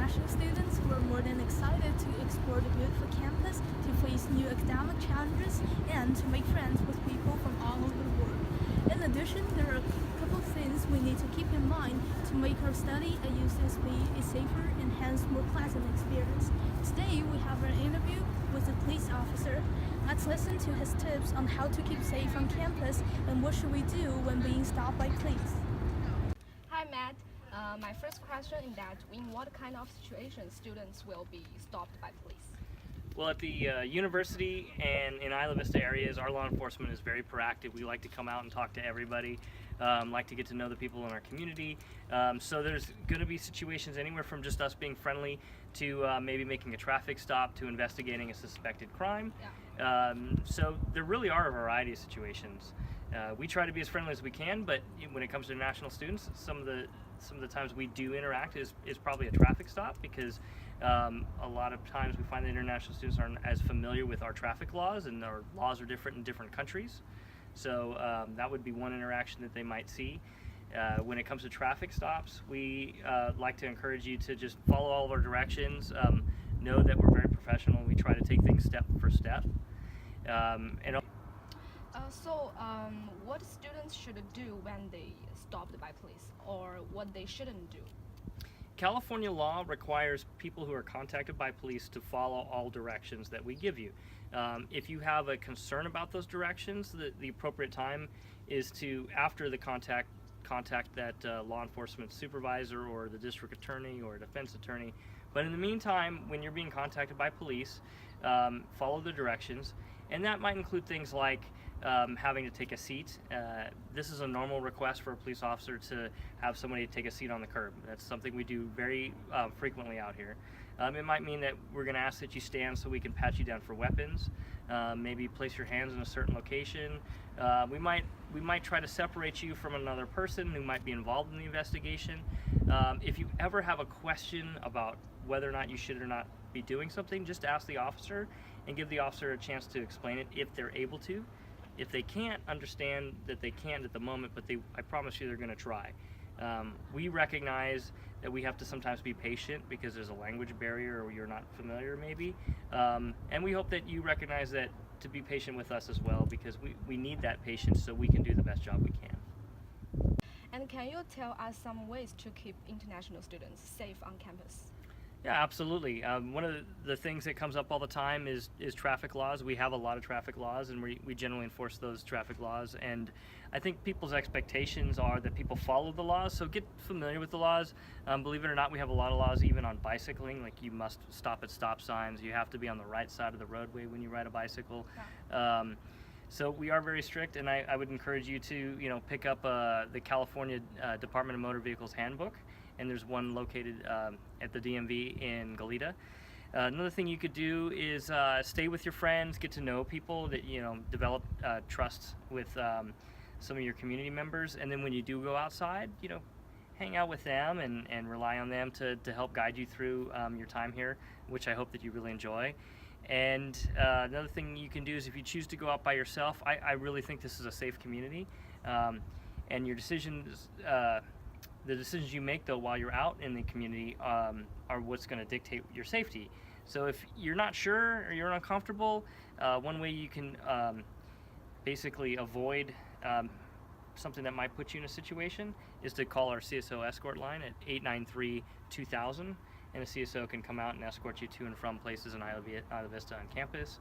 international students who are more than excited to explore the beautiful campus, to face new academic challenges, and to make friends with people from all over the world. In addition, there are a couple of things we need to keep in mind to make our study at Ucsb a safer and hence more pleasant experience. Today, we have an interview with a police officer. Let's listen to his tips on how to keep safe on campus and what should we do when being stopped by police. Hi Matt, my first question is that in what kind of situations students will be stopped by police? Well, at the university and in Isla Vista areas, our law enforcement is very proactive. We like to come out and talk to everybody, like to get to know the people in our community. So there's going to be situations anywhere from just us being friendly to maybe making a traffic stop to investigating a suspected crime. Yeah. So there really are a variety of situations. We try to be as friendly as we can, but when it comes to international students, some of the times we do interact is probably a traffic stop, because a lot of times we find that international students aren't as familiar with our traffic laws, and our laws are different in different countries. So that would be one interaction that they might see. When it comes to traffic stops, we like to encourage you to just follow all of our directions. Know that we're very professional. We try to take things step for step. What students should do when they stopped by police, or what they shouldn't do? California law requires people who are contacted by police to follow all directions that we give you. If you have a concern about those directions, the appropriate time is to, after the contact that law enforcement supervisor or the district attorney or defense attorney. But in the meantime, when you're being contacted by police, follow the directions, and that might include things like having to take a seat. This is a normal request for a police officer to have somebody take a seat on the curb. That's something we do very frequently out here. It might mean that we're going to ask that you stand so we can pat you down for weapons. Maybe place your hands in a certain location. We might try to separate you from another person who might be involved in the investigation. If you ever have a question about whether or not you should or not be doing something, just ask the officer and give the officer a chance to explain it if they're able to. If they can't, understand that they can't at the moment, but I promise you they're going to try. We recognize that we have to sometimes be patient because there's a language barrier or you're not familiar maybe. And we hope that you recognize that to be patient with us as well, because we need that patience so we can do the best job we can. And can you tell us some ways to keep international students safe on campus? Yeah, absolutely. One of the things that comes up all the time is traffic laws. We have a lot of traffic laws, and we generally enforce those traffic laws. And I think people's expectations are that people follow the laws, so get familiar with the laws. Believe it or not, we have a lot of laws even on bicycling, like you must stop at stop signs, you have to be on the right side of the roadway when you ride a bicycle. Yeah. So we are very strict, and I would encourage you to pick up the California Department of Motor Vehicles handbook. And there's one located at the DMV in Goleta. Another thing you could do is stay with your friends, get to know people, that develop trust with some of your community members, and then when you do go outside, hang out with them and rely on them to help guide you through your time here, which I hope that you really enjoy. And another thing you can do is, if you choose to go out by yourself, I really think this is a safe community, and your decisions. The decisions you make, though, while you're out in the community are what's going to dictate your safety. So if you're not sure or you're uncomfortable, one way you can basically avoid something that might put you in a situation is to call our CSO escort line at 893-2000, and a CSO can come out and escort you to and from places in Isla Vista on campus.